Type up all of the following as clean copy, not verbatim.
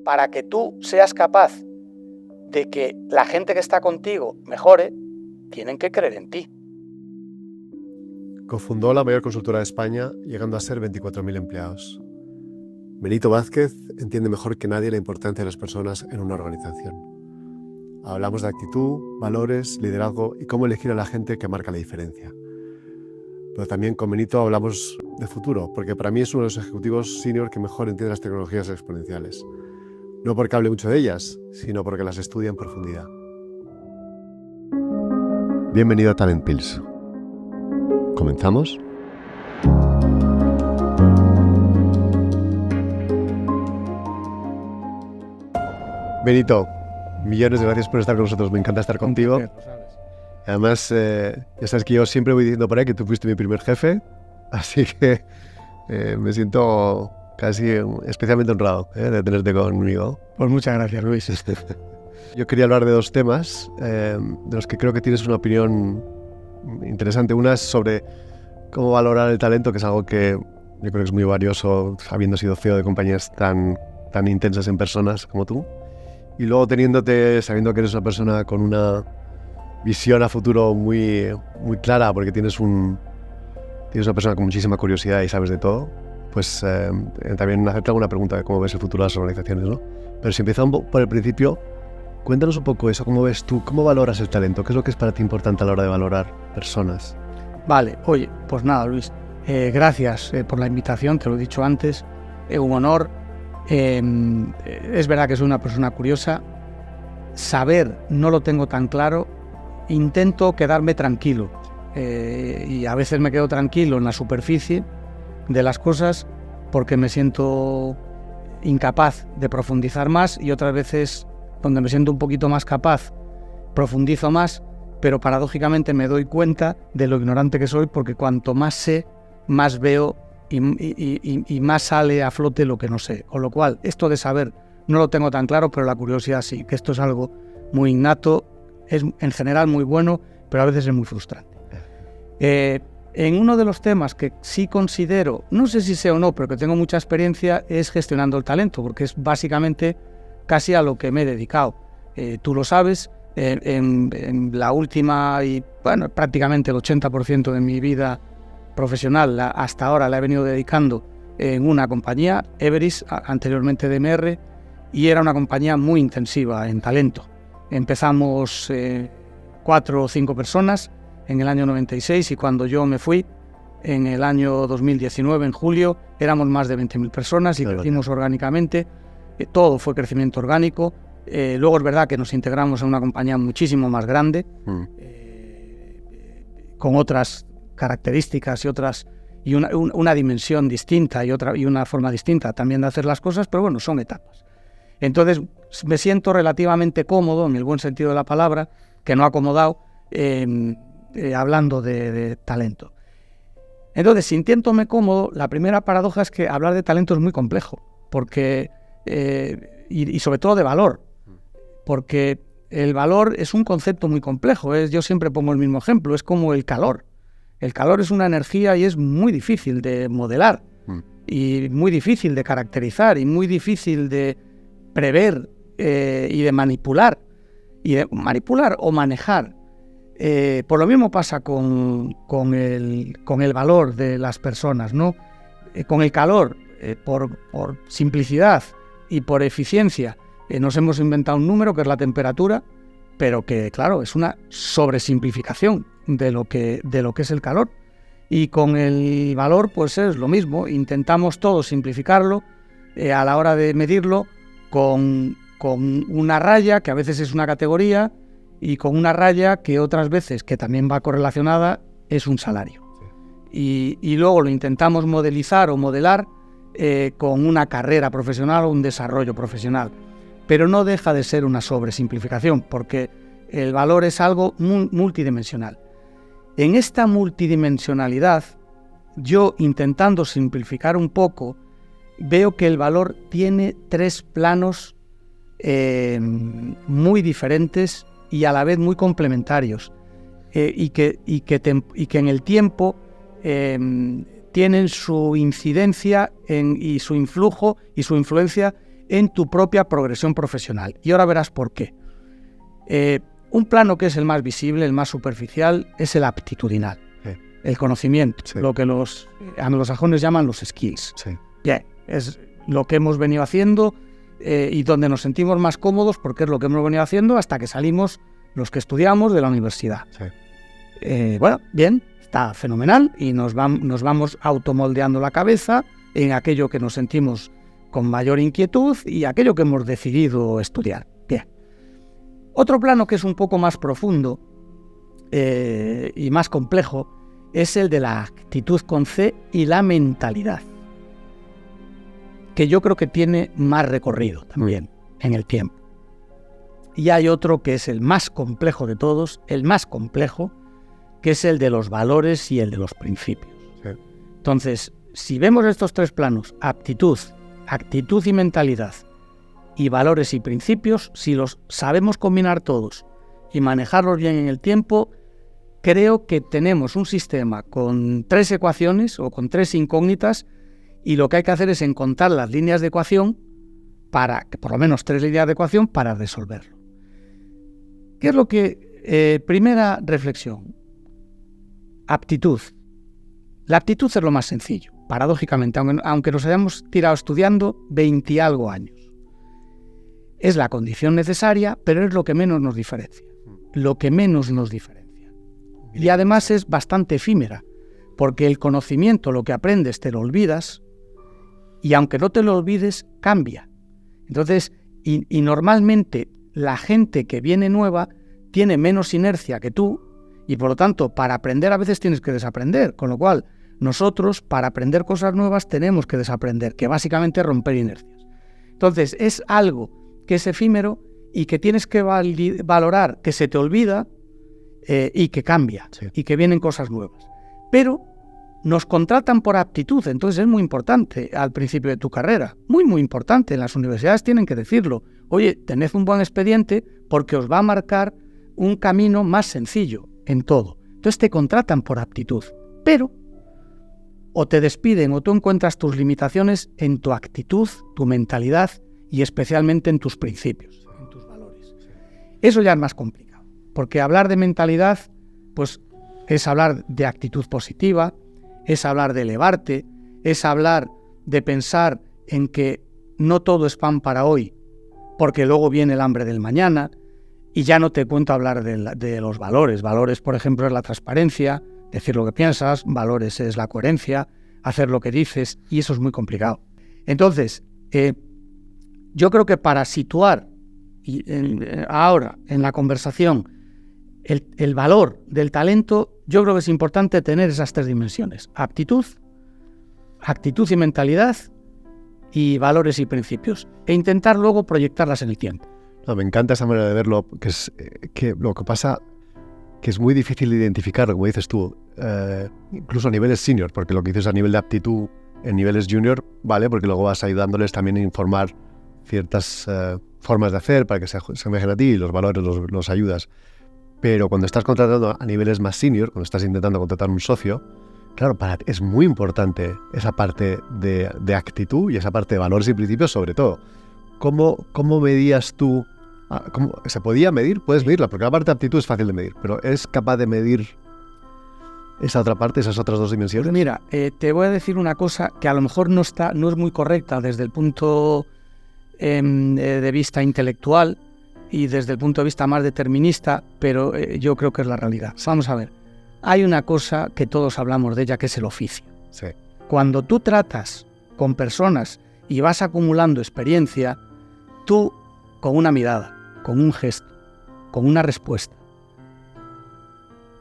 Para que tú seas capaz de que la gente que está contigo mejore, tienen que creer en ti. Cofundó la mayor consultora de España, llegando a ser 24.000 empleados. Benito Vázquez entiende mejor que nadie la importancia de las personas en una organización. Hablamos de actitud, valores, liderazgo y cómo elegir a la gente que marca la diferencia. Pero también con Benito hablamos de futuro, porque para mí es uno de los ejecutivos senior que mejor entiende las tecnologías exponenciales. No porque hable mucho de ellas, sino porque las estudia en profundidad. Bienvenido a Talent Pills. ¿Comenzamos? Benito, millones de gracias por estar con nosotros. Me encanta estar contigo. Además, ya sabes que yo siempre voy diciendo por ahí que tú fuiste mi primer jefe, así que me siento casi especialmente honrado de tenerte conmigo. Pues muchas gracias, Luis. Yo quería hablar de dos temas de los que creo que tienes una opinión interesante. Una es sobre cómo valorar el talento, que es algo que yo creo que es muy valioso, habiendo sido CEO de compañías tan intensas en personas como tú. Y luego sabiendo que eres una persona con una visión a futuro muy clara, porque tienes una persona con muchísima curiosidad y sabes de todo, pues también hacerte alguna pregunta de cómo ves el futuro de las organizaciones, ¿no? Pero si empezamos por el principio, cuéntanos un poco eso, cómo ves tú, cómo valoras el talento, qué es lo que es para ti importante a la hora de valorar personas. Vale, oye, pues nada, Luis, gracias por la invitación, te lo he dicho antes, es un honor. Es verdad que soy una persona curiosa, saber no lo tengo tan claro, intento quedarme tranquilo y a veces me quedo tranquilo en la superficie de las cosas porque me siento incapaz de profundizar más, y otras veces donde me siento un poquito más capaz profundizo más, pero paradójicamente me doy cuenta de lo ignorante que soy, porque cuanto más sé, más veo y más sale a flote lo que no sé. Con lo cual, esto de saber no lo tengo tan claro, pero la curiosidad sí, que esto es algo muy innato, es en general muy bueno, pero a veces es muy frustrante. En uno de los temas que sí considero, no sé si sé o no, pero que tengo mucha experiencia, es gestionando el talento, porque es básicamente casi a lo que me he dedicado. Tú lo sabes, en la última y bueno, prácticamente el 80% de mi vida profesional hasta ahora la he venido dedicando en una compañía, Everis, anteriormente DMR, y era una compañía muy intensiva en talento. Empezamos 4 o 5 personas en el año 96, y cuando yo me fui en el año 2019, en julio, éramos más de 20.000 personas y crecimos orgánicamente. Todo fue crecimiento orgánico. Luego es verdad que nos integramos en una compañía muchísimo más grande, con otras características y una dimensión distinta y una forma distinta también de hacer las cosas, pero bueno, son etapas. Entonces me siento relativamente cómodo, en el buen sentido de la palabra, que no acomodado, hablando de talento. Entonces, sintiéndome cómodo, la primera paradoja es que hablar de talento es muy complejo, porque y sobre todo de valor, porque el valor es un concepto muy complejo. Yo siempre pongo el mismo ejemplo, es como el calor. El calor es una energía y es muy difícil de modelar, y muy difícil de caracterizar, y muy difícil de prever y de manipular, o manejar. Por lo mismo pasa con el valor de las personas, ¿no? Con el calor, por simplicidad y por eficiencia, nos hemos inventado un número que es la temperatura, pero que, claro, es una sobresimplificación de lo que es el calor. Y con el valor, pues es lo mismo. Intentamos todos simplificarlo a la hora de medirlo con una raya, que a veces es una categoría, y con una raya que otras veces, que también va correlacionada, es un salario. Y luego lo intentamos modelizar o modelar con una carrera profesional o un desarrollo profesional. Pero no deja de ser una sobresimplificación, porque el valor es algo multidimensional. En esta multidimensionalidad, yo, intentando simplificar un poco, veo que el valor tiene 3 planos muy diferentes y a la vez muy complementarios, y que en el tiempo tienen su incidencia y su influjo y su influencia en tu propia progresión profesional. Y ahora verás por qué. Un plano que es el más visible, el más superficial, es el aptitudinal, el conocimiento, lo que los anglosajones llaman los skills. Bien, es lo que hemos venido haciendo y donde nos sentimos más cómodos porque es lo que hemos venido haciendo hasta que salimos los que estudiamos de la universidad. Bueno, bien, está fenomenal y nos vamos automoldeando la cabeza en aquello que nos sentimos con mayor inquietud y aquello que hemos decidido estudiar. Bien. Otro plano que es un poco más profundo y más complejo es el de la actitud con C y la mentalidad, que yo creo que tiene más recorrido también en el tiempo. Y hay otro que es el más complejo de todos, el más complejo, que es el de los valores y el de los principios. Entonces, si vemos estos tres planos, actitud y mentalidad, y valores y principios, si los sabemos combinar todos y manejarlos bien en el tiempo, creo que tenemos un sistema con 3 ecuaciones o con 3 incógnitas y lo que hay que hacer es encontrar las líneas de ecuación por lo menos 3 líneas de ecuación para resolverlo. ¿Qué es lo que... primera reflexión. Aptitud. La aptitud es lo más sencillo, paradójicamente, aunque nos hayamos tirado estudiando 20 y algo años. Es la condición necesaria, pero es lo que menos nos diferencia. Lo que menos nos diferencia. Y además es bastante efímera, porque el conocimiento, lo que aprendes, te lo olvidas, y aunque no te lo olvides, cambia. Entonces, y normalmente la gente que viene nueva tiene menos inercia que tú, y por lo tanto, para aprender a veces tienes que desaprender, con lo cual nosotros, para aprender cosas nuevas, tenemos que desaprender, que básicamente es romper inercias. Entonces, es algo que es efímero y que tienes que valorar, que se te olvida y que cambia, y que vienen cosas nuevas. Pero nos contratan por aptitud, entonces es muy importante al principio de tu carrera, muy importante, en las universidades tienen que decirlo. Oye, tened un buen expediente porque os va a marcar un camino más sencillo en todo. Entonces te contratan por aptitud, pero o te despiden o tú encuentras tus limitaciones en tu actitud, tu mentalidad y especialmente en tus principios, en tus valores. Eso ya es más complicado, porque hablar de mentalidad pues es hablar de actitud positiva, es hablar de elevarte, es hablar de pensar en que no todo es pan para hoy, porque luego viene el hambre del mañana, y ya no te cuento hablar de los valores. Valores, por ejemplo, es la transparencia, decir lo que piensas, valores es la coherencia, hacer lo que dices, y eso es muy complicado. Entonces, yo creo que para situar ahora en la conversación el valor del talento, yo creo que es importante tener esas 3 dimensiones: actitud y mentalidad, y valores y principios, e intentar luego proyectarlas en el tiempo. No, me encanta esa manera de verlo, que lo que pasa que es muy difícil de identificar, como dices tú, incluso a niveles senior, porque lo que dices a nivel de aptitud en niveles junior, vale, porque luego vas ayudándoles también a informar ciertas formas de hacer para que se asemejen a ti y los valores los ayudas. Pero cuando estás contratando a niveles más senior, cuando estás intentando contratar un socio, claro, es muy importante esa parte de actitud y esa parte de valores y principios sobre todo. ¿Cómo medías tú? ¿Cómo se podía medir? Puedes medirla, porque la parte de aptitud es fácil de medir, pero ¿eres capaz de medir esa otra parte, esas otras 2 dimensiones? Pues mira, te voy a decir una cosa que a lo mejor no es muy correcta desde el punto de vista intelectual y desde el punto de vista más determinista, pero yo creo que es la realidad. Vamos a ver, hay una cosa que todos hablamos de ella, que es el oficio. Sí. Cuando tú tratas con personas y vas acumulando experiencia, tú, con una mirada, con un gesto, con una respuesta,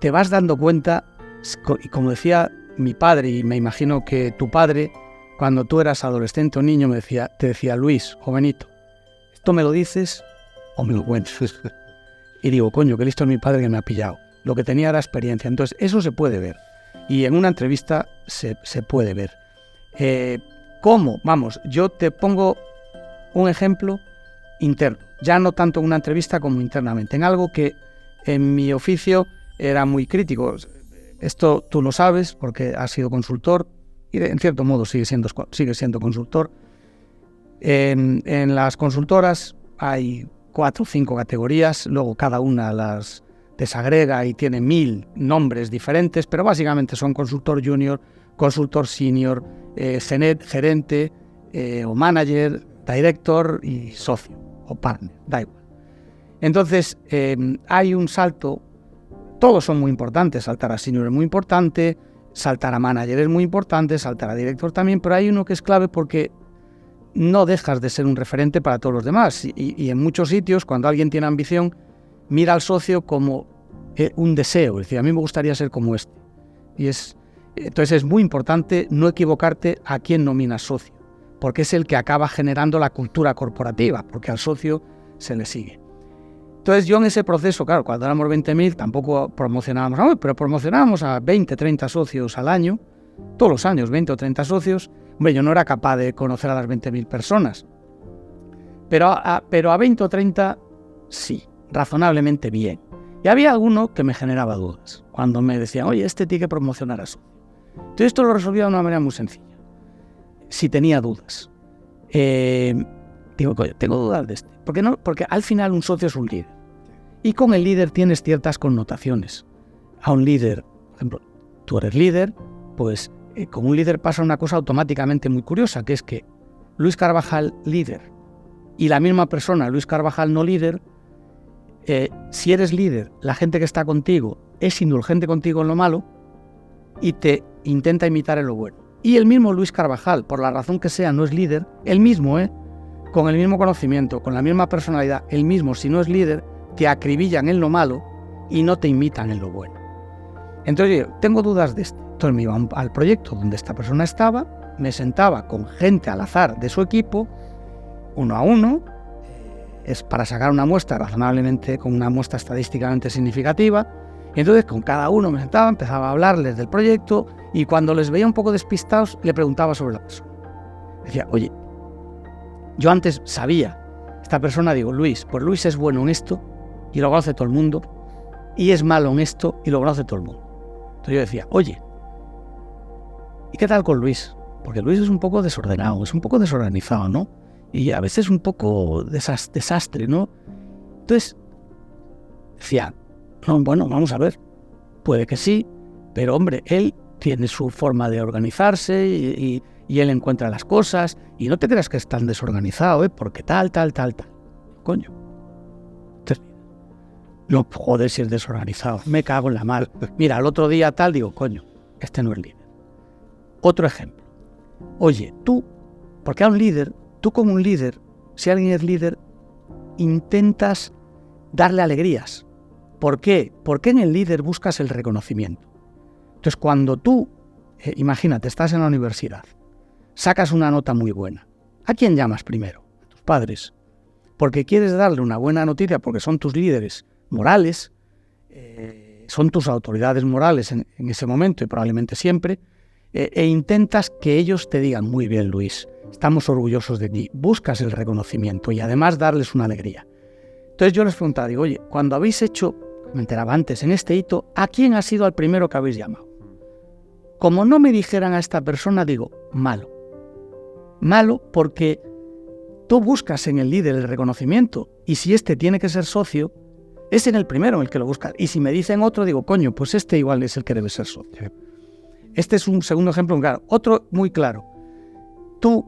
te vas dando cuenta, y como decía mi padre, y me imagino que tu padre, cuando tú eras adolescente o niño, te decía: Luis, jovenito, ¿esto me lo dices o me lo cuentas? Y digo, coño, qué listo es mi padre que me ha pillado. Lo que tenía era experiencia. Entonces, eso se puede ver. Y en una entrevista se puede ver. ¿Cómo? Vamos, yo te pongo un ejemplo interno. Ya no tanto en una entrevista como internamente. En algo que en mi oficio era muy crítico. Esto tú lo sabes porque has sido consultor y en cierto modo sigue siendo consultor. En las consultoras hay 4 o 5 categorías, luego cada una las desagrega y tiene 1000 nombres diferentes, pero básicamente son consultor junior, consultor senior, gerente o manager, director y socio o partner, da igual. Entonces hay un salto, todos son muy importantes, saltar a senior es muy importante, saltar a manager es muy importante, saltar a director también, pero hay uno que es clave porque no dejas de ser un referente para todos los demás. Y en muchos sitios, cuando alguien tiene ambición, mira al socio como un deseo. Es decir, a mí me gustaría ser como este. Entonces es muy importante no equivocarte a quién nominas socio, porque es el que acaba generando la cultura corporativa, porque al socio se le sigue. Entonces yo en ese proceso, claro, cuando éramos 20.000 tampoco promocionábamos, pero promocionábamos a 20, 30 socios al año, todos los años 20 o 30 socios. Hombre, yo no era capaz de conocer a las 20.000 personas, pero a 20 o 30 sí, razonablemente bien. Y había alguno que me generaba dudas, cuando me decían, oye, este tiene que promocionar a socio. Entonces esto lo resolvía de una manera muy sencilla. Si tenía dudas, digo, coño, tengo dudas de este. ¿Por qué no? Porque al final un socio es un líder. Y con el líder tienes ciertas connotaciones. A un líder, por ejemplo, tú eres líder, pues con un líder pasa una cosa automáticamente muy curiosa, que es que Luis Carvajal, líder, y la misma persona, Luis Carvajal, no líder, si eres líder, la gente que está contigo es indulgente contigo en lo malo y te intenta imitar en lo bueno. Y el mismo Luis Carvajal, por la razón que sea, no es líder, el mismo, con el mismo conocimiento, con la misma personalidad, el mismo, si no es líder, te acribillan en lo malo y no te imitan en lo bueno. Entonces yo tengo dudas de este. Entonces me iba al proyecto donde esta persona estaba, me sentaba con gente al azar de su equipo, uno a uno, es para sacar una muestra razonablemente, con una muestra estadísticamente significativa, y entonces con cada uno me sentaba, empezaba a hablarles del proyecto, y cuando les veía un poco despistados, le preguntaba sobre la persona. Decía, oye, yo antes sabía, esta persona, digo, Luis, pues Luis es bueno en esto, y lo conoce todo el mundo, y es malo en esto, y lo conoce todo el mundo. Entonces yo decía, oye, ¿y qué tal con Luis? Porque Luis es un poco desordenado, es un poco desorganizado, ¿no? Y a veces un poco desastre, ¿no? Entonces, decía, no, bueno, vamos a ver, puede que sí, pero hombre, él tiene su forma de organizarse y él encuentra las cosas, y no te creas que es tan desorganizado, porque tal. Coño. Entonces, no, joder, si es desorganizado, me cago en la mar. Mira, el otro día tal, digo, coño, este no es líder. Otro ejemplo. Oye, tú, porque a un líder, tú como un líder, si alguien es líder, intentas darle alegrías. ¿Por qué? Porque en el líder buscas el reconocimiento. Entonces, cuando tú, imagínate, estás en la universidad, sacas una nota muy buena, ¿a quién llamas primero? A tus padres. Porque quieres darle una buena noticia, porque son tus líderes morales, son tus autoridades morales en ese momento y probablemente siempre, e intentas que ellos te digan, muy bien, Luis, estamos orgullosos de ti, buscas el reconocimiento y además darles una alegría. Entonces yo les preguntaba, digo, oye, cuando habéis hecho, me enteraba antes, en este hito, ¿a quién ha sido el primero que habéis llamado? Como no me dijeran a esta persona, digo, malo. Malo porque tú buscas en el líder el reconocimiento y si este tiene que ser socio, es en el primero en el que lo buscas. Y si me dicen otro, digo, coño, pues este igual es el que debe ser socio. Este es un segundo ejemplo, claro. Otro muy claro. Tú,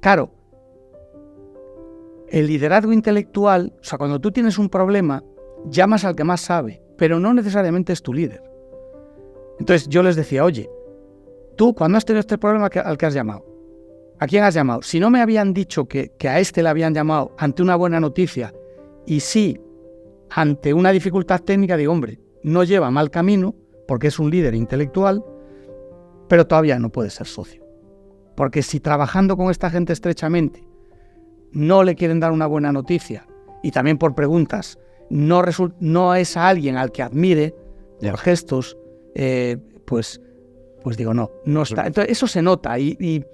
claro, el liderazgo intelectual, o sea, cuando tú tienes un problema, llamas al que más sabe, pero no necesariamente es tu líder. Entonces yo les decía, oye, tú cuando has tenido este problema, ¿al que has llamado? ¿A quién has llamado? Si no me habían dicho que a este le habían llamado ante una buena noticia y sí ante una dificultad técnica, digo, hombre, no lleva mal camino porque es un líder intelectual, pero todavía no puede ser socio. Porque si trabajando con esta gente estrechamente no le quieren dar una buena noticia y también por preguntas no es a alguien al que admire por gestos, pues digo, no está. Entonces eso se nota y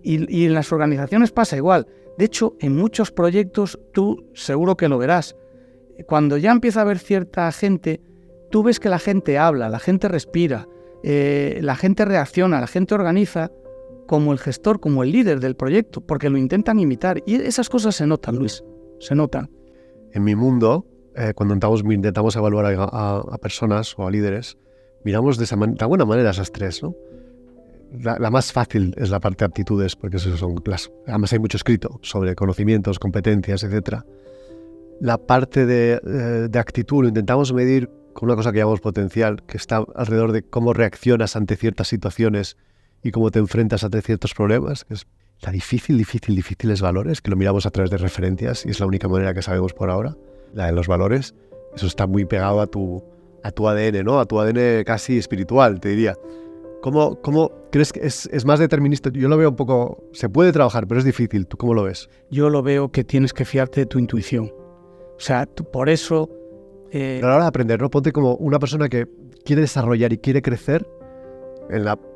en las organizaciones pasa igual. De hecho, en muchos proyectos tú seguro que lo verás. Cuando ya empieza a haber cierta gente, tú ves que la gente habla, la gente respira, la gente reacciona, la gente organiza como el gestor, como el líder del proyecto, porque lo intentan imitar. Y esas cosas se notan, Luis, se notan. En mi mundo, cuando intentamos evaluar a personas o a líderes, miramos de alguna manera esas tres, ¿no? La más fácil es la parte de aptitudes, porque además hay mucho escrito sobre conocimientos, competencias, etc. La parte de actitud lo intentamos medir con una cosa que llamamos potencial, que está alrededor de cómo reaccionas ante ciertas situaciones y cómo te enfrentas ante ciertos problemas, que es la difíciles valores, que lo miramos a través de referencias y es la única manera que sabemos por ahora, la de los valores. Eso está muy pegado a tu ADN, ¿no? A tu ADN casi espiritual, te diría. ¿Cómo crees que es más determinista? Yo lo veo un poco... Se puede trabajar, pero es difícil. ¿Tú cómo lo ves? Yo lo veo que tienes que fiarte de tu intuición. O sea, por eso... Pero a la hora de aprender, ¿no? Ponte como una persona que quiere desarrollar y quiere crecer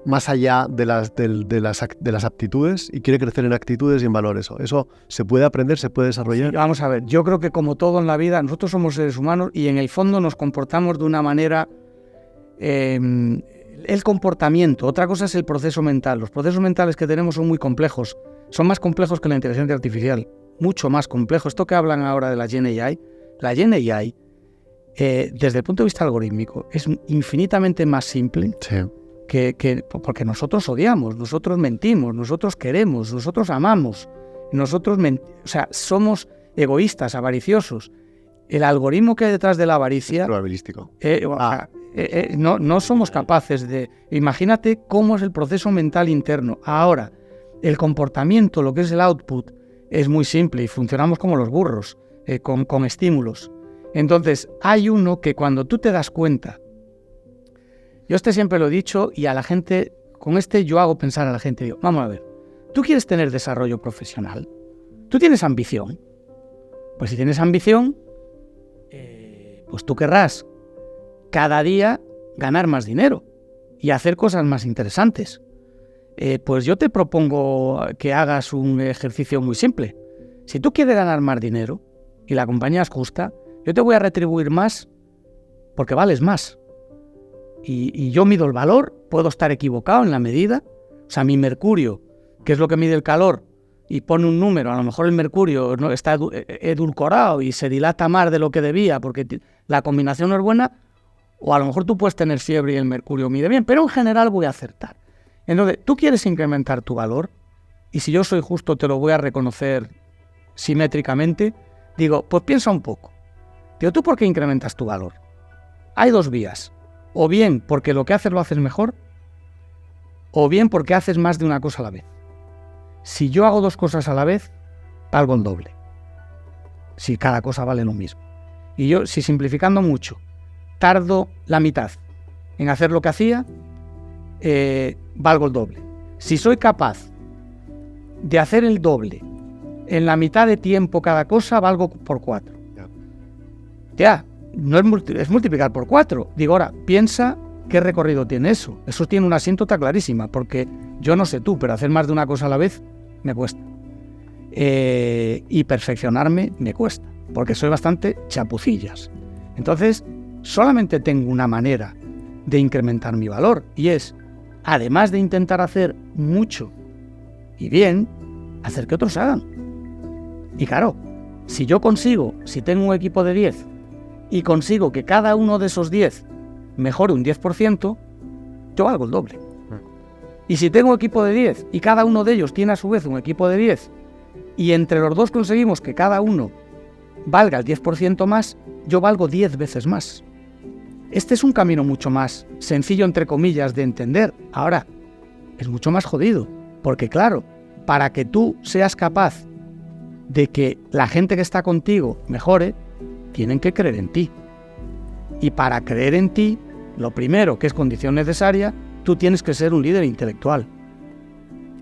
más allá de las aptitudes y quiere crecer en actitudes y en valores. ¿Eso se puede aprender, se puede desarrollar? Sí, vamos a ver, yo creo que como todo en la vida, nosotros somos seres humanos y en el fondo nos comportamos de una manera... el comportamiento, otra cosa es el proceso mental. Los procesos mentales que tenemos son muy complejos, son más complejos que la inteligencia artificial, mucho más complejos. Esto que hablan ahora de la Gen AI, desde el punto de vista algorítmico, es infinitamente más simple. Sí. Porque nosotros odiamos, nosotros mentimos, nosotros queremos, nosotros amamos, somos egoístas, avariciosos. El algoritmo que hay detrás de la avaricia... Es probabilístico. No somos capaces de... Imagínate cómo es el proceso mental interno. Ahora, el comportamiento, lo que es el output, es muy simple y funcionamos como los burros, con estímulos. Entonces, hay uno que cuando tú te das cuenta... Yo siempre lo he dicho y a la gente, yo hago pensar a la gente, digo, vamos a ver, ¿tú quieres tener desarrollo profesional? ¿Tú tienes ambición? Pues si tienes ambición, pues tú querrás cada día ganar más dinero y hacer cosas más interesantes. Pues yo te propongo que hagas un ejercicio muy simple. Si tú quieres ganar más dinero y la compañía es justa, yo te voy a retribuir más porque vales más. Y yo mido el valor, puedo estar equivocado en la medida. O sea, mi mercurio, que es lo que mide el calor, y pone un número, a lo mejor el mercurio no está edulcorado y se dilata más de lo que debía porque la combinación no es buena, o a lo mejor tú puedes tener fiebre y el mercurio mide bien, pero en general voy a acertar. Entonces, tú quieres incrementar tu valor, y si yo soy justo te lo voy a reconocer simétricamente, digo, pues piensa un poco. Digo, ¿tú por qué incrementas tu valor? Hay dos vías. O bien porque lo que haces lo haces mejor, o bien porque haces más de una cosa a la vez. Si yo hago dos cosas a la vez, valgo el doble. Si cada cosa vale lo mismo. Y yo, si simplificando mucho, tardo la mitad en hacer lo que hacía, valgo el doble. Si soy capaz de hacer el doble en la mitad de tiempo cada cosa, valgo por 4. Ya. No es multiplicar por 4. Digo, ahora, piensa qué recorrido tiene eso. Eso tiene una asíntota clarísima, porque yo no sé tú, pero hacer más de una cosa a la vez me cuesta. Y perfeccionarme me cuesta, porque soy bastante chapucillas. Entonces, solamente tengo una manera de incrementar mi valor, y es, además de intentar hacer mucho y bien, hacer que otros hagan. Y claro, si tengo un equipo de 10, y consigo que cada uno de esos 10 mejore un 10%, yo valgo el doble. Y si tengo un equipo de 10 y cada uno de ellos tiene a su vez un equipo de 10 y entre los dos conseguimos que cada uno valga el 10% más, yo valgo 10 veces más. Este es un camino mucho más sencillo, entre comillas, de entender. Ahora, es mucho más jodido, porque claro, para que tú seas capaz de que la gente que está contigo mejore, tienen que creer en ti. Y para creer en ti, lo primero, que es condición necesaria, tú tienes que ser un líder intelectual.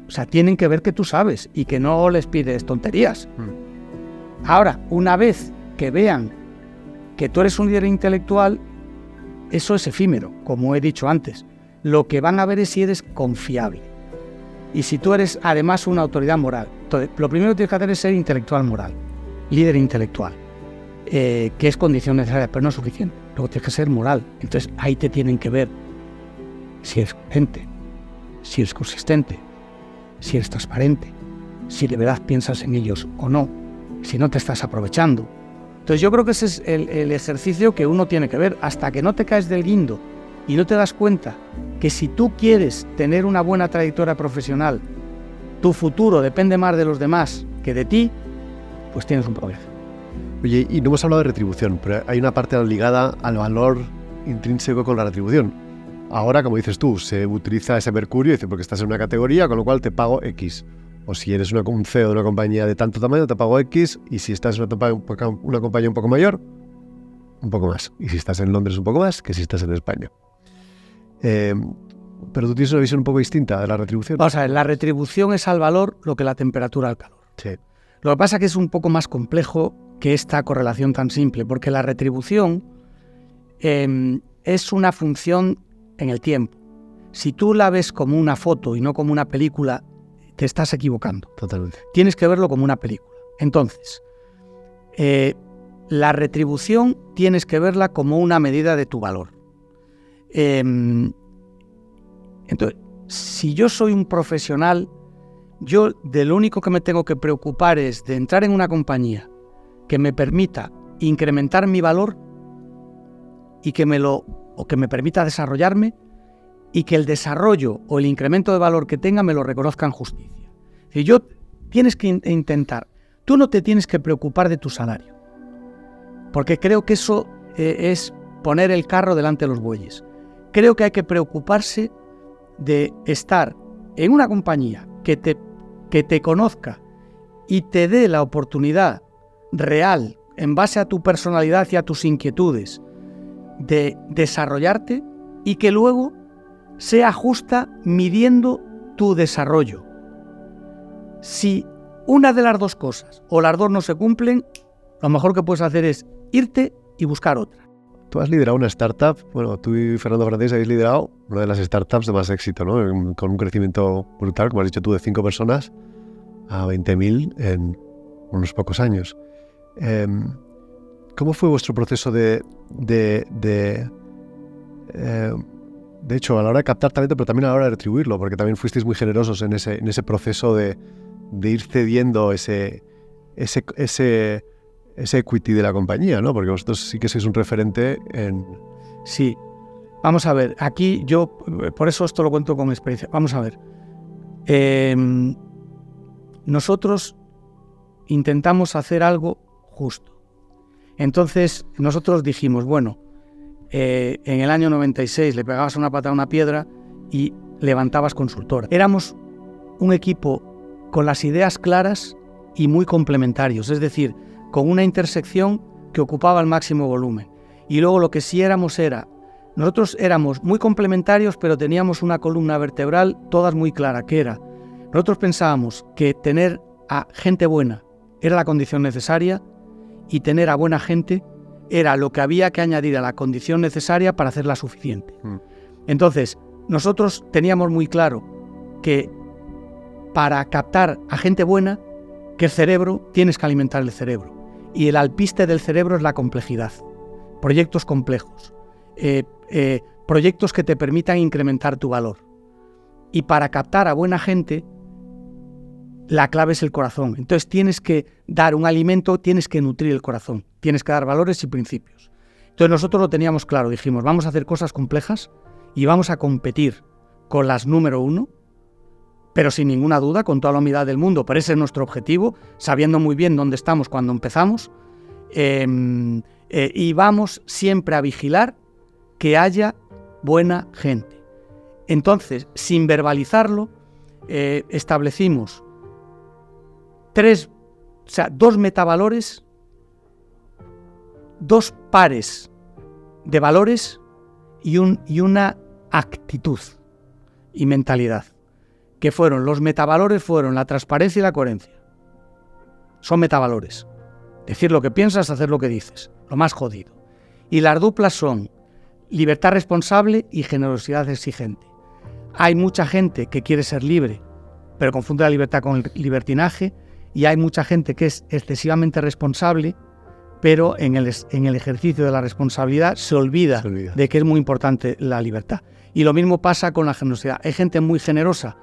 O sea, tienen que ver que tú sabes y que no les pides tonterías. Ahora, una vez que vean que tú eres un líder intelectual, eso es efímero, como he dicho antes. Lo que van a ver es si eres confiable. Y si tú eres además una autoridad moral. Entonces, lo primero que tienes que hacer es ser intelectual moral, líder intelectual. Que es condición necesaria, pero no es suficiente. Luego tienes que ser moral. Entonces ahí te tienen que ver si eres gente, si eres consistente, si eres transparente, si de verdad piensas en ellos o no, si no te estás aprovechando. Entonces yo creo que ese es el ejercicio que uno tiene que ver, hasta que no te caes del guindo y no te das cuenta que si tú quieres tener una buena trayectoria profesional, tu futuro depende más de los demás que de ti, pues tienes un problema. Oye, y no hemos hablado de retribución, pero hay una parte ligada al valor intrínseco con la retribución. Ahora, como dices tú, se utiliza ese mercurio, dice, porque estás en una categoría, con lo cual te pago X. O si eres un CEO de una compañía de tanto tamaño, te pago X, y si estás en una compañía un poco mayor, un poco más. Y si estás en Londres, un poco más, que si estás en España. Pero tú tienes una visión un poco distinta de la retribución. Vamos a ver, la retribución es al valor lo que la temperatura al calor. Sí. Lo que pasa es que es un poco más complejo que esta correlación tan simple, porque la retribución es una función en el tiempo. Si tú la ves como una foto y no como una película, te estás equivocando. Totalmente. Tienes que verlo como una película. Entonces, la retribución tienes que verla como una medida de tu valor. Entonces, si yo soy un profesional, yo de lo único que me tengo que preocupar es de entrar en una compañía que me permita incrementar mi valor y que me permita desarrollarme, y que el desarrollo o el incremento de valor que tenga me lo reconozca en justicia. Si yo tienes que intentar, tú no te tienes que preocupar de tu salario, porque creo que eso es poner el carro delante de los bueyes. Creo que hay que preocuparse de estar en una compañía que te conozca y te dé la oportunidad real, en base a tu personalidad y a tus inquietudes, de desarrollarte, y que luego sea justa midiendo tu desarrollo. Si una de las dos cosas o las dos no se cumplen, lo mejor que puedes hacer es irte y buscar otra. Tú has liderado una startup, bueno, tú y Fernando Francés habéis liderado una de las startups de más éxito, ¿no? Con un crecimiento brutal, como has dicho tú, de 5 personas a 20.000 en unos pocos años. ¿Cómo fue vuestro proceso de hecho, a la hora de captar talento, pero también a la hora de retribuirlo? Porque también fuisteis muy generosos en ese proceso de ir cediendo ese equity de la compañía, ¿no? Porque vosotros sí que sois un referente en... Sí. Vamos a ver, aquí yo, por eso esto lo cuento con experiencia. Vamos a ver. Nosotros intentamos hacer algo justo. Entonces, nosotros dijimos, bueno, en el año 96 le pegabas una patada a una piedra y levantabas consultora. Éramos un equipo con las ideas claras y muy complementarios, es decir, con una intersección que ocupaba el máximo volumen. Y luego lo que sí nosotros éramos muy complementarios, pero teníamos una columna vertebral todas muy clara, que era, nosotros pensábamos que tener a gente buena era la condición necesaria, y tener a buena gente era lo que había que añadir a la condición necesaria para hacerla suficiente. Entonces, nosotros teníamos muy claro que para captar a gente buena, que el cerebro, tienes que alimentar el cerebro. Y el alpiste del cerebro es la complejidad. Proyectos complejos. Proyectos que te permitan incrementar tu valor. Y para captar a buena gente, la clave es el corazón. Entonces tienes que dar un alimento, tienes que nutrir el corazón, tienes que dar valores y principios. Entonces nosotros lo teníamos claro, dijimos, vamos a hacer cosas complejas y vamos a competir con las número 1, pero sin ninguna duda, con toda la humildad del mundo, pero ese es nuestro objetivo, sabiendo muy bien dónde estamos cuando empezamos, y vamos siempre a vigilar que haya buena gente. Entonces, sin verbalizarlo, establecimos 2 metavalores, 2 pares de valores y una actitud y mentalidad. Que los metavalores fueron la transparencia y la coherencia. Son metavalores. Decir lo que piensas, hacer lo que dices. Lo más jodido. Y las duplas son libertad responsable y generosidad exigente. Hay mucha gente que quiere ser libre, pero confunde la libertad con el libertinaje. Y hay mucha gente que es excesivamente responsable, pero en el ejercicio de la responsabilidad se olvida de que es muy importante la libertad. Y lo mismo pasa con la generosidad. Hay gente muy generosa,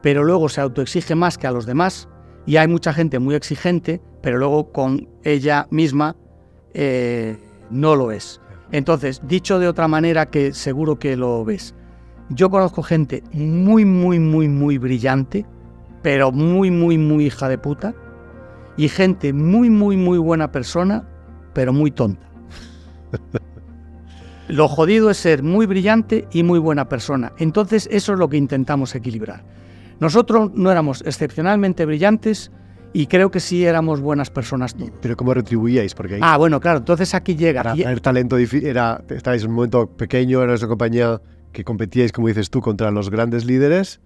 pero luego se autoexige más que a los demás, y hay mucha gente muy exigente, pero luego con ella misma no lo es. Entonces, dicho de otra manera, que seguro que lo ves, yo conozco gente muy, muy, muy, muy brillante, pero muy, muy, muy hija de puta, y gente muy, muy, muy buena persona, pero muy tonta. Lo jodido es ser muy brillante y muy buena persona. Entonces, eso es lo que intentamos equilibrar. Nosotros no éramos excepcionalmente brillantes y creo que sí éramos buenas personas todos. ¿Pero cómo retribuíais? Porque Bueno, claro, entonces aquí llega... Para tener talento, estáis en un momento pequeño, era una compañía que competíais, como dices tú, contra los grandes líderes.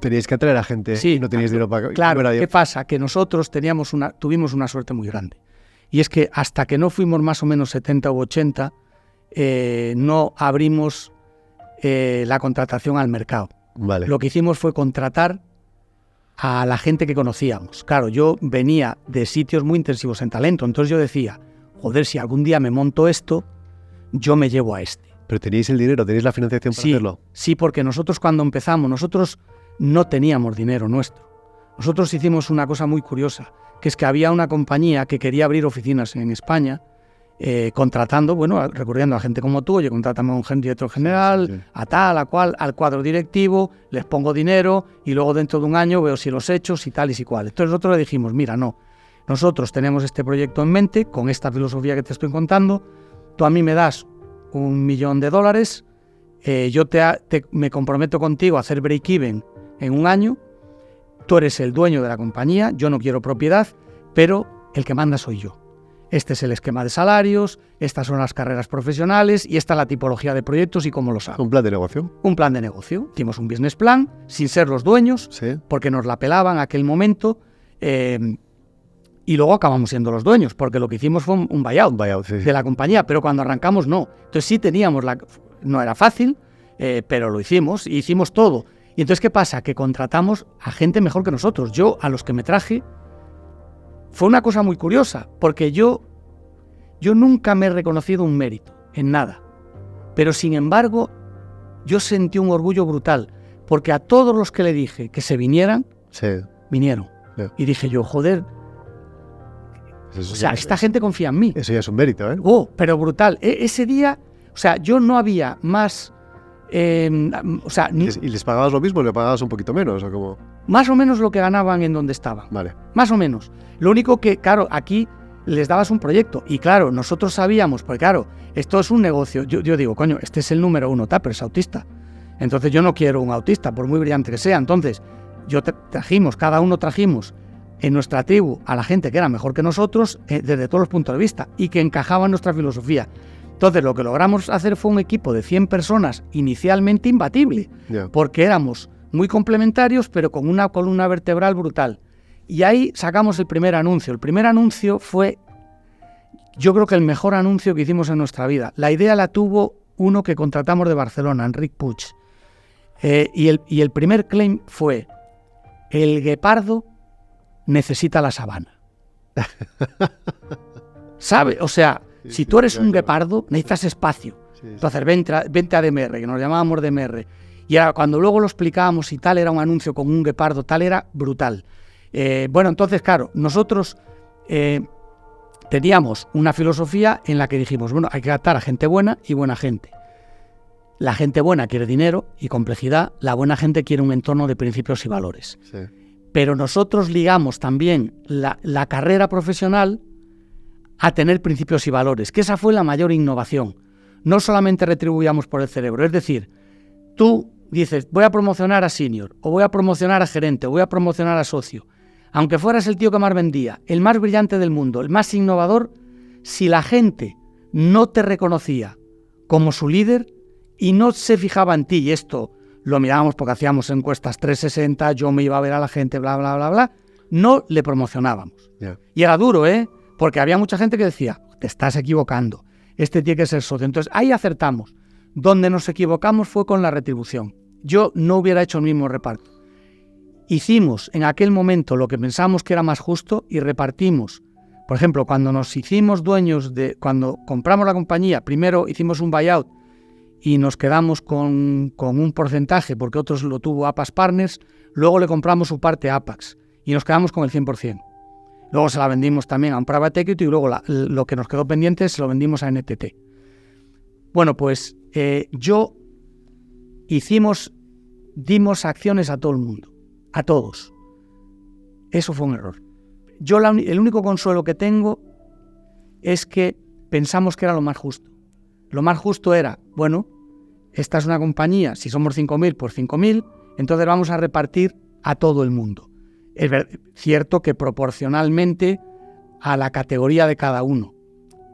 Teníais que atraer a gente y no teníais dinero para... Claro, ¿qué pasa? Que nosotros tuvimos una suerte muy grande. Y es que hasta que no fuimos más o menos 70 u 80, no abrimos la contratación al mercado. Vale. Lo que hicimos fue contratar a la gente que conocíamos. Claro, yo venía de sitios muy intensivos en talento, entonces yo decía, joder, si algún día me monto esto, yo me llevo a este. ¿Pero teníais el dinero, tenéis la financiación para hacerlo? Sí, porque nosotros cuando empezamos, nosotros no teníamos dinero nuestro. Nosotros hicimos una cosa muy curiosa, que es que había una compañía que quería abrir oficinas en España, contratando, recurriendo a gente como tú, oye, contrátame a un director general, a tal, a cual, al cuadro directivo, les pongo dinero y luego dentro de un año veo si los hechos y tal y si cual. Entonces nosotros le dijimos, mira, no, nosotros tenemos este proyecto en mente, con esta filosofía que te estoy contando, tú a mí me das $1.000.000, yo me comprometo contigo a hacer break-even en un año, tú eres el dueño de la compañía, yo no quiero propiedad, pero el que manda soy yo. Este es el esquema de salarios, estas son las carreras profesionales y esta es la tipología de proyectos y cómo los hago. ¿Un plan de negocio? Un plan de negocio. Hicimos un business plan sin ser los dueños, ¿sí? Porque nos la pelaban en aquel momento y luego acabamos siendo los dueños porque lo que hicimos fue un buyout, sí. De la compañía, pero cuando arrancamos no. Entonces sí teníamos no era fácil, pero lo hicimos y hicimos todo. Y entonces, ¿qué pasa? Que contratamos a gente mejor que nosotros. Yo, a los que me traje, fue una cosa muy curiosa, porque yo nunca me he reconocido un mérito, en nada. Pero, sin embargo, yo sentí un orgullo brutal, porque a todos los que le dije que se vinieran, vinieron. Sí. Y dije yo, joder, esta gente confía en mí. Eso ya es un mérito, ¿eh? Pero brutal. Ese día, yo no había más... ¿Y les pagabas lo mismo o le pagabas un poquito menos? ¿O cómo? Más o menos lo que ganaban en donde estaban. Vale. Más o menos. Lo único que, claro, aquí les dabas un proyecto. Y claro, nosotros sabíamos, porque claro, esto es un negocio. Yo digo, coño, este es el número 1, pero es autista. Entonces yo no quiero un autista, por muy brillante que sea. Entonces, cada uno trajimos en nuestra tribu a la gente que era mejor que nosotros desde todos los puntos de vista y que encajaba en nuestra filosofía. Entonces, lo que logramos hacer fue un equipo de 100 personas inicialmente imbatible, porque éramos muy complementarios, pero con una columna vertebral brutal. Y ahí sacamos el primer anuncio. El primer anuncio fue, yo creo que el mejor anuncio que hicimos en nuestra vida. La idea la tuvo uno que contratamos de Barcelona, Enric Puig. Y el primer claim fue, el guepardo necesita la sabana. ¿Sabe? O sea... Si tú eres un guepardo, necesitas espacio. Entonces, vente a DMR, que nos llamábamos DMR. Y era, cuando luego lo explicábamos y tal, era un anuncio con un guepardo, tal, era brutal. Entonces, claro, nosotros teníamos una filosofía en la que dijimos, hay que captar a gente buena y buena gente. La gente buena quiere dinero y complejidad, la buena gente quiere un entorno de principios y valores. Sí. Pero nosotros ligamos también la carrera profesional a tener principios y valores, que esa fue la mayor innovación. No solamente retribuíamos por el cerebro, es decir, tú dices, voy a promocionar a senior, o voy a promocionar a gerente, o voy a promocionar a socio. Aunque fueras el tío que más vendía, el más brillante del mundo, el más innovador, si la gente no te reconocía como su líder y no se fijaba en ti, y esto lo mirábamos porque hacíamos encuestas 360, yo me iba a ver a la gente, bla, bla, bla, bla, no le promocionábamos. Yeah. Y era duro, porque había mucha gente que decía, te estás equivocando, este tiene que ser socio. Entonces ahí acertamos. Donde nos equivocamos fue con la retribución. Yo no hubiera hecho el mismo reparto. Hicimos en aquel momento lo que pensamos que era más justo y repartimos. Por ejemplo, cuando nos hicimos dueños cuando compramos la compañía, primero hicimos un buyout y nos quedamos con un porcentaje, porque otros lo tuvo Apax Partners, luego le compramos su parte a Apax y nos quedamos con el 100%. Luego se la vendimos también a un private equity y luego lo que nos quedó pendiente se lo vendimos a NTT. Bueno, pues dimos acciones a todo el mundo, a todos. Eso fue un error. El único consuelo que tengo es que pensamos que era lo más justo. Lo más justo era, bueno, esta es una compañía, si somos 5.000, pues 5.000, entonces vamos a repartir a todo el mundo. Es cierto que proporcionalmente a la categoría de cada uno.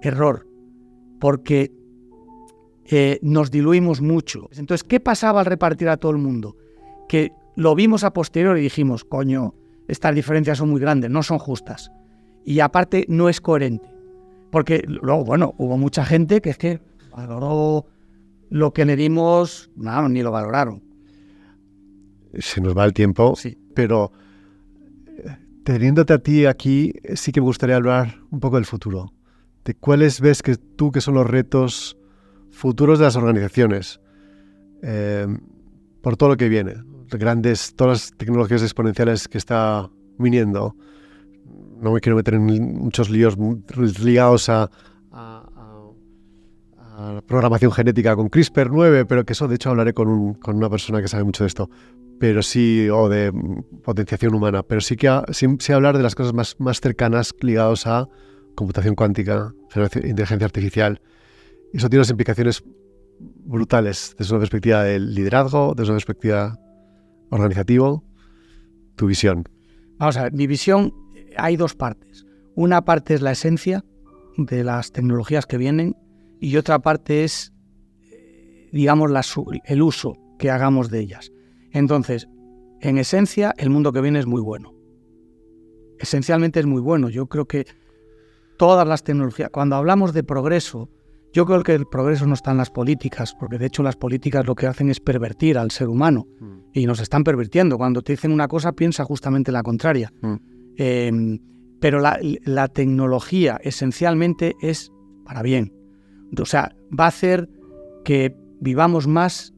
Error, porque nos diluimos mucho. Entonces, ¿qué pasaba al repartir a todo el mundo? Que lo vimos a posteriori y dijimos, coño, estas diferencias son muy grandes, no son justas. Y aparte no es coherente. Porque luego, bueno, hubo mucha gente que es que valoró lo que le dimos, no, ni lo valoraron. Se nos va el tiempo, sí. Pero teniéndote a ti aquí, sí que me gustaría hablar un poco del futuro. De cuáles ves que son los retos futuros de las organizaciones, por todo lo que viene, todas las tecnologías exponenciales que está viniendo. No me quiero meter en muchos líos ligados a programación genética con CRISPR-9, pero que eso de hecho hablaré con una persona que sabe mucho de esto, pero sí, o de potenciación humana, pero sí hablar de las cosas más cercanas ligadas a computación cuántica, inteligencia artificial. Eso tiene unas implicaciones brutales desde una perspectiva del liderazgo, desde una perspectiva organizativa. Tu visión. Vamos a ver, mi visión, hay dos partes. Una parte es la esencia de las tecnologías que vienen y otra parte es, digamos, el uso que hagamos de ellas. Entonces, en esencia, el mundo que viene es muy bueno. Esencialmente es muy bueno. Yo creo que todas las tecnologías, cuando hablamos de progreso, yo creo que el progreso no está en las políticas, porque de hecho las políticas lo que hacen es pervertir al ser humano y nos están pervirtiendo. Cuando te dicen una cosa, piensa justamente la contraria. Pero la tecnología esencialmente es para bien. O sea, va a hacer que vivamos más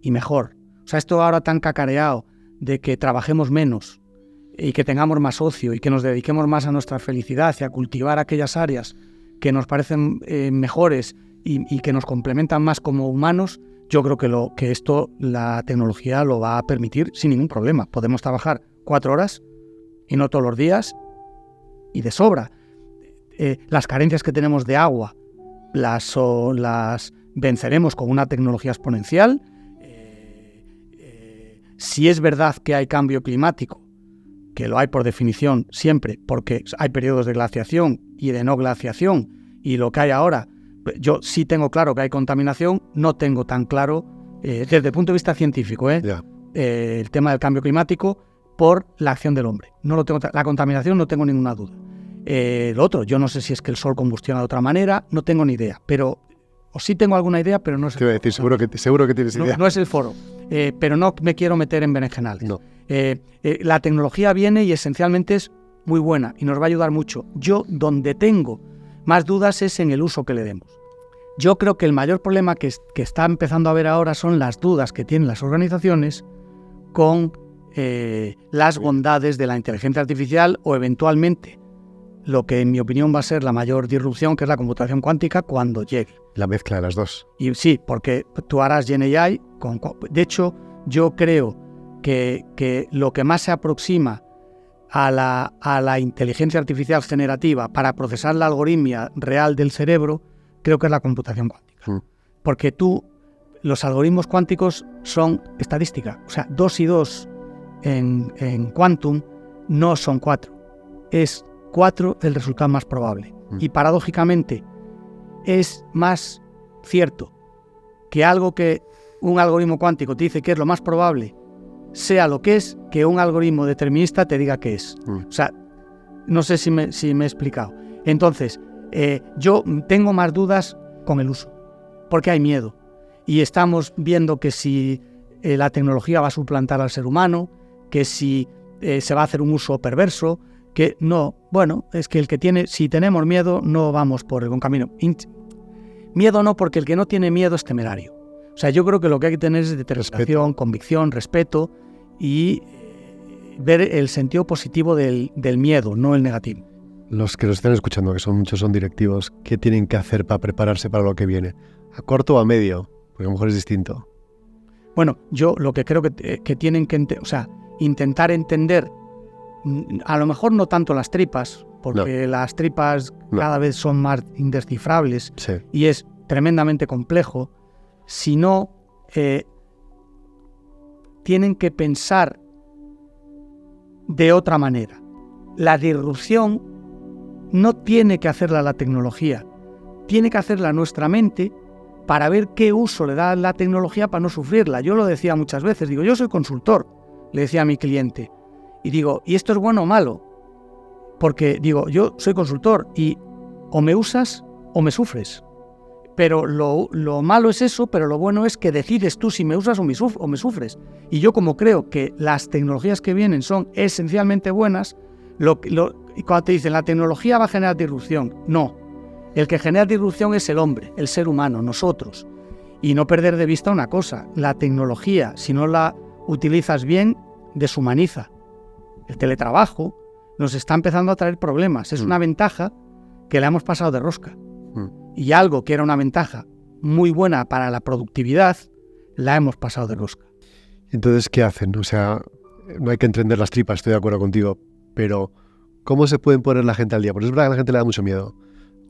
y mejor. O sea, esto ahora tan cacareado de que trabajemos menos y que tengamos más ocio y que nos dediquemos más a nuestra felicidad y a cultivar aquellas áreas que nos parecen mejores y que nos complementan más como humanos, yo creo que la tecnología lo va a permitir sin ningún problema. Podemos trabajar 4 horas y no todos los días y de sobra. Las carencias que tenemos de agua las venceremos con una tecnología exponencial. Si es verdad que hay cambio climático, que lo hay por definición siempre, porque hay periodos de glaciación y de no glaciación, y lo que hay ahora, yo sí tengo claro que hay contaminación, no tengo tan claro, desde el punto de vista científico, el tema del cambio climático por la acción del hombre. No lo tengo, la contaminación no tengo ninguna duda. Lo otro, yo no sé si es que el sol combustiona de otra manera, no tengo ni idea, pero o sí tengo alguna idea, pero no sé. Te iba a decir, seguro que tienes idea. No es el foro, pero no me quiero meter en berenjenales. No. La tecnología viene y esencialmente es muy buena y nos va a ayudar mucho. Yo, donde tengo más dudas es en el uso que le demos. Yo creo que el mayor problema que está empezando a haber ahora son las dudas que tienen las organizaciones con las bondades de la inteligencia artificial o eventualmente lo que en mi opinión va a ser la mayor disrupción, que es la computación cuántica cuando llegue. La mezcla de las dos. Y sí, porque tú harás GenAI. De hecho, yo creo que lo que más se aproxima a la inteligencia artificial generativa para procesar la algoritmia real del cerebro, creo que es la computación cuántica. Porque los algoritmos cuánticos son estadística. O sea, 2 y 2 en quantum no son 4. Es 4 el resultado más probable. Y paradójicamente es más cierto que algo que un algoritmo cuántico te dice que es lo más probable sea lo que es, que un algoritmo determinista te diga que es. O sea, no sé si me he explicado. Entonces, yo tengo más dudas con el uso, porque hay miedo. Y estamos viendo que si la tecnología va a suplantar al ser humano, que si se va a hacer un uso perverso, que no, bueno, es que si tenemos miedo, no vamos por el buen camino. Miedo no, porque el que no tiene miedo es temerario. O sea, yo creo que lo que hay que tener es determinación, convicción, respeto y ver el sentido positivo del miedo, no el negativo. Los que nos están escuchando, que son muchos, son directivos, ¿qué tienen que hacer para prepararse para lo que viene? ¿A corto o a medio? Porque a lo mejor es distinto. Bueno, yo lo que creo que tienen que intentar entender, a lo mejor no tanto las tripas, porque las tripas cada vez son más indescifrables y es tremendamente complejo, sino tienen que pensar de otra manera. La disrupción no tiene que hacerla la tecnología, tiene que hacerla nuestra mente para ver qué uso le da la tecnología para no sufrirla. Yo lo decía muchas veces, digo, yo soy consultor, le decía a mi cliente, y digo, ¿y esto es bueno o malo? Porque digo, yo soy consultor y o me usas o me sufres. Pero lo malo es eso, pero lo bueno es que decides tú si me usas o me sufres. Y yo como creo que las tecnologías que vienen son esencialmente buenas, y cuando te dicen la tecnología va a generar disrupción, no. El que genera disrupción es el hombre, el ser humano, nosotros. Y no perder de vista una cosa, la tecnología, si no la utilizas bien, deshumaniza. El teletrabajo nos está empezando a traer problemas. Es una ventaja que le hemos pasado de rosca. Y algo que era una ventaja muy buena para la productividad, la hemos pasado de rosca. Entonces, ¿qué hacen? O sea, no hay que entender las tripas, estoy de acuerdo contigo, pero ¿cómo se pueden poner la gente al día? Porque es verdad que a la gente le da mucho miedo.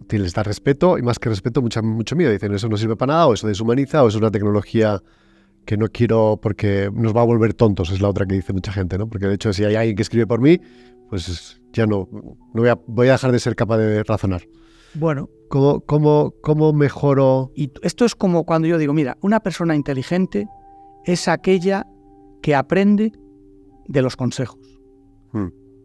Les da respeto y más que respeto, mucho miedo. Dicen, eso no sirve para nada, o eso deshumaniza, o es una tecnología que no quiero porque nos va a volver tontos, es la otra que dice mucha gente, ¿no? Porque de hecho, si hay alguien que escribe por mí, pues ya no voy a dejar de ser capaz de razonar. Bueno. ¿Cómo mejoro? Y esto es como cuando yo digo, mira, una persona inteligente es aquella que aprende de los consejos.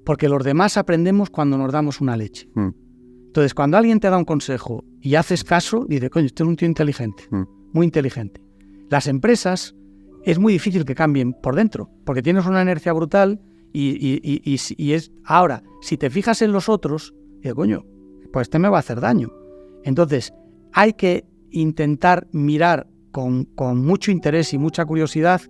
Porque los demás aprendemos cuando nos damos una leche. Entonces, cuando alguien te da un consejo y haces caso, dice, coño, este es un tío inteligente, muy inteligente. Las empresas es muy difícil que cambien por dentro, porque tienes una inercia brutal y es... Ahora, si te fijas en los otros, dices, coño, pues este me va a hacer daño. Entonces, hay que intentar mirar con mucho interés y mucha curiosidad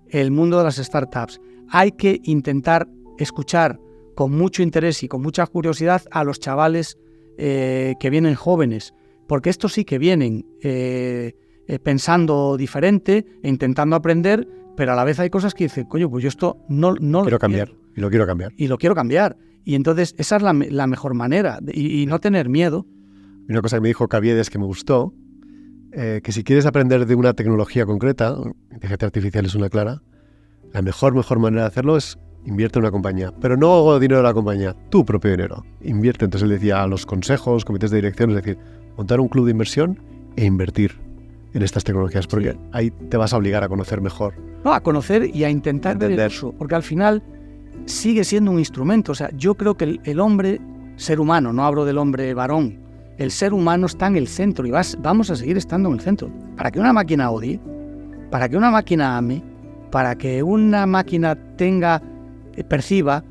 el mundo de las startups. Hay que intentar escuchar con mucho interés y con mucha curiosidad a los chavales que vienen jóvenes, porque estos sí que vienen pensando diferente e intentando aprender, pero a la vez hay cosas que dicen, coño, pues yo esto no lo quiero cambiar. Y lo quiero cambiar. Y lo quiero cambiar. Y entonces esa es la mejor manera, y no tener miedo. Una cosa que me dijo Caviedes que me gustó, que si quieres aprender de una tecnología concreta, inteligencia artificial es una clara, la mejor manera de hacerlo es invierte en una compañía, pero no dinero de la compañía, tu propio dinero. Invierte. Entonces él decía a los consejos, comités de dirección, es decir, montar un club de inversión e invertir en estas tecnologías, porque ahí te vas a obligar a conocer mejor. No, a conocer y a intentar ver el uso, porque al final sigue siendo un instrumento. O sea, yo creo que el hombre, ser humano, no hablo del hombre varón, el ser humano está en el centro y vamos a seguir estando en el centro. Para que una máquina odie, para que una máquina ame, para que una máquina perciba,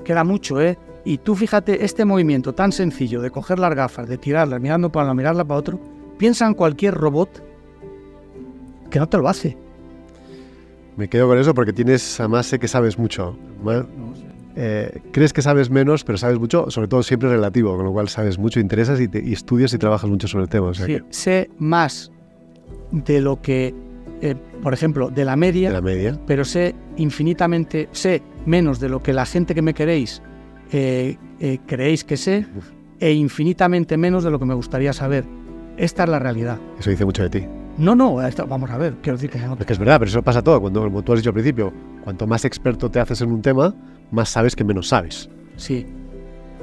queda mucho, ¿eh? Y tú fíjate, este movimiento tan sencillo de coger las gafas, de tirarlas, mirando para uno, mirarla para otro, piensa en cualquier robot que no te lo hace. Me quedo con eso porque además sé que sabes mucho. Crees que sabes menos, pero sabes mucho, sobre todo siempre relativo, con lo cual sabes mucho, interesas y estudias y trabajas mucho sobre el tema. O sea sí, sé más de lo que, por ejemplo, de la media, pero sé menos de lo que la gente que me queréis creéis que sé, e infinitamente menos de lo que me gustaría saber. Esta es la realidad. Eso dice mucho de ti. No, vamos a ver, quiero decir que no. Es que es verdad, pero eso pasa todo. Como tú has dicho al principio, cuanto más experto te haces en un tema, más sabes que menos sabes. Sí,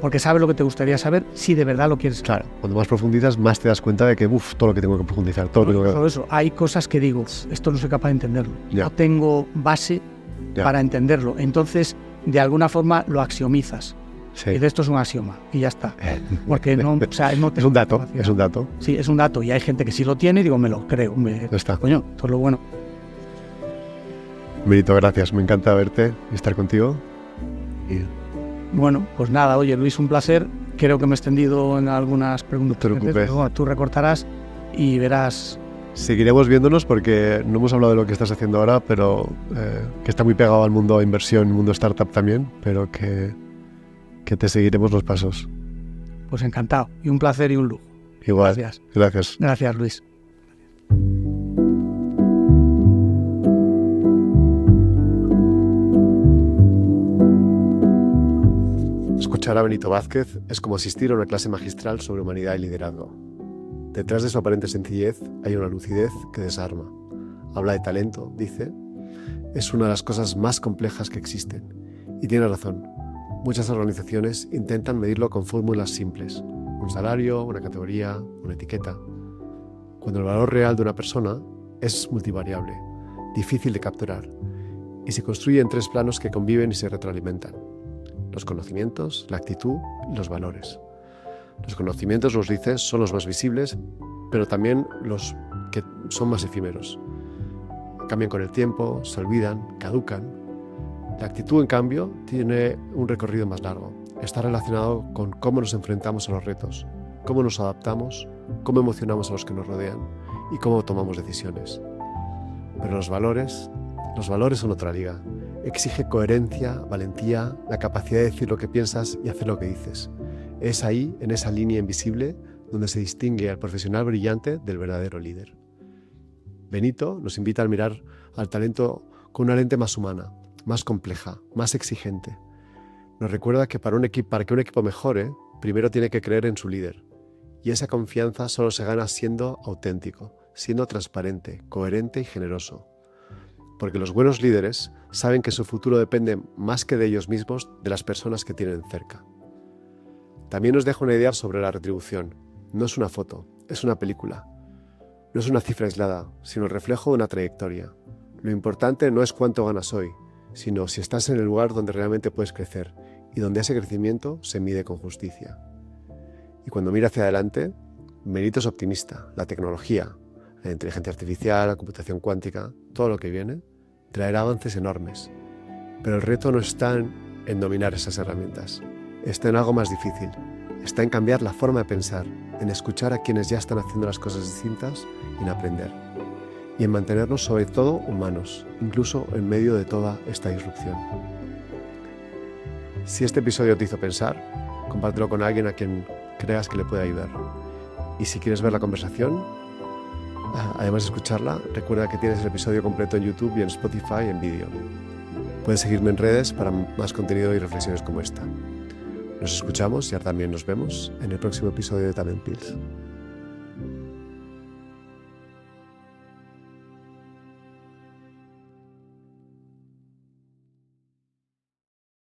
porque sabes lo que te gustaría saber si de verdad lo quieres. Claro, cuando más profundizas, más te das cuenta de que, todo lo que tengo que profundizar, todo lo que tengo que... Solo eso, hay cosas que digo, esto no soy capaz de entenderlo. No tengo base para entenderlo. Entonces, de alguna forma, lo axiomizas. Sí. Y de esto es un axioma, y ya está. Porque no, o sea, no es un dato, es un dato. Sí, es un dato, y hay gente que sí lo tiene y digo, me lo creo. Ya está. Coño, esto es lo bueno. Mirito, gracias, me encanta verte y estar contigo. Bueno, pues nada, oye Luis, un placer. Creo que me he extendido en algunas preguntas. No te preocupes. Pero, bueno, tú recortarás y verás Seguiremos viéndonos porque no hemos hablado de lo que estás haciendo ahora, pero que está muy pegado al mundo de inversión, mundo startup también, pero que te seguiremos los pasos. Pues encantado, y un placer y un lujo. Igual. Gracias. Gracias. Gracias, Luis. Escuchar a Benito Vázquez es como asistir a una clase magistral sobre humanidad y liderazgo. Detrás de su aparente sencillez hay una lucidez que desarma. Habla de talento, dice. Es una de las cosas más complejas que existen. Y tiene razón. Muchas organizaciones intentan medirlo con fórmulas simples. Un salario, una categoría, una etiqueta. Cuando el valor real de una persona es multivariable, difícil de capturar, y se construye en 3 planos que conviven y se retroalimentan. Los conocimientos, la actitud y los valores. Los conocimientos, nos dices, son los más visibles, pero también los que son más efímeros. Cambian con el tiempo, se olvidan, caducan. La actitud, en cambio, tiene un recorrido más largo. Está relacionado con cómo nos enfrentamos a los retos, cómo nos adaptamos, cómo emocionamos a los que nos rodean y cómo tomamos decisiones. Pero los valores son otra liga. Exige coherencia, valentía, la capacidad de decir lo que piensas y hacer lo que dices. Es ahí, en esa línea invisible, donde se distingue al profesional brillante del verdadero líder. Benito nos invita a mirar al talento con una lente más humana, más compleja, más exigente. Nos recuerda que para que un equipo mejore, primero tiene que creer en su líder. Y esa confianza solo se gana siendo auténtico, siendo transparente, coherente y generoso. Porque los buenos líderes saben que su futuro depende más que de ellos mismos, de las personas que tienen cerca. También nos deja una idea sobre la retribución. No es una foto, es una película. No es una cifra aislada, sino el reflejo de una trayectoria. Lo importante no es cuánto ganas hoy, sino si estás en el lugar donde realmente puedes crecer y donde ese crecimiento se mide con justicia. Y cuando mira hacia adelante, Benito es optimista. La tecnología, la inteligencia artificial, la computación cuántica, todo lo que viene, traerá avances enormes. Pero el reto no está en dominar esas herramientas. Está en algo más difícil. Está en cambiar la forma de pensar, en escuchar a quienes ya están haciendo las cosas distintas y en aprender. Y en mantenernos sobre todo humanos, incluso en medio de toda esta disrupción. Si este episodio te hizo pensar, compártelo con alguien a quien creas que le puede ayudar. Y si quieres ver la conversación, además de escucharla, recuerda que tienes el episodio completo en YouTube y en Spotify en vídeo. Puedes seguirme en redes para más contenido y reflexiones como esta. Nos escuchamos y ahora también nos vemos en el próximo episodio de Talent Pills.